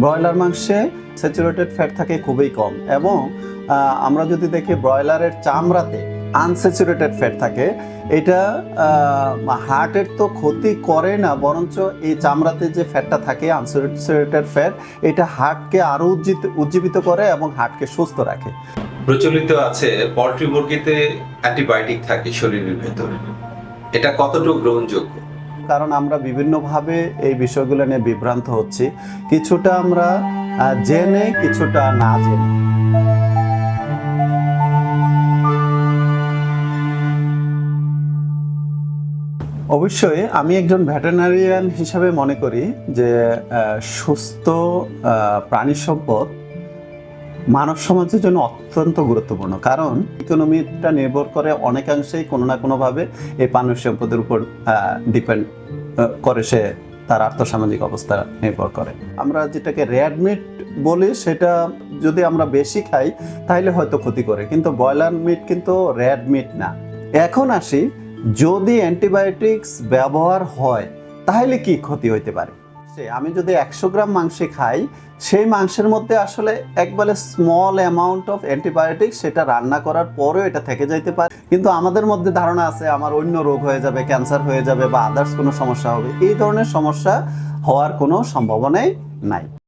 Broiler মাংসে saturated fat থাকে খুবই কম, এবং আমরা যদি দেখি ব্রয়লারের চামড়াতে আনস্যাচুরেটেড ফ্যাট থাকে। এটা হার্টের তো ক্ষতি করে না, বরঞ্চ এই চামড়াতে যে ফ্যাটটা থাকে আনস্যাচুরেটেড ফ্যাট, এটা হার্টকে আরও উজ্জীবিত করে এবং হার্টকে সুস্থ রাখে। প্রচলিত আছে পোল্ট্রি মুরগিতে অ্যান্টিবায়োটিক থাকে শরীরের ভেতরে, এটা কতটুকু গ্রহণযোগ্য? কারণ আমরা বিভিন্নভাবে এই বিষয়গুলো নিয়ে বিভ্রান্ত হচ্ছি, কিছুটা আমরা জেনে কিছুটা না জেনে। অবশ্যই আমি একজন ভেটেরিনারিয়ান হিসাবে মনে করি যে সুস্থ প্রাণী সম্পদ মানব সমাজের জন্য অত্যন্ত গুরুত্বপূর্ণ, কারণ ইকোনমিটা নির্ভর করে অনেকাংশেই কোনো না কোনোভাবে এই প্রাণী সম্পদের উপর ডিপেন্ড করে, সে তার আর্থসামাজিক অবস্থা নির্ভর করে। আমরা যেটাকে রেড মিট বলি, সেটা যদি আমরা বেশি খাই তাহলে হয়তো ক্ষতি করে, কিন্তু ব্রয়লার মিট কিন্তু রেড মিট না। এখন আসি, যদি অ্যান্টিবায়োটিক্স ব্যবহার হয় তাহলে কি ক্ষতি হইতে পারে। আমি যদি 100 গ্রাম মাংস খাই, সেই মাংসের মধ্যে আসলে একবারে স্মল অ্যামাউন্ট অফ অ্যান্টিবায়োটিক, সেটা রান্না করার পরেও এটা থেকে যাইতে পারে, কিন্তু আমাদের মধ্যে ধারণা আছে আমার অন্য রোগ হয়ে যাবে, ক্যান্সার হয়ে যাবে বা আদার্স কোনো সমস্যা হবে। এই ধরনের সমস্যা হওয়ার কোনো সম্ভাবনাই নাই।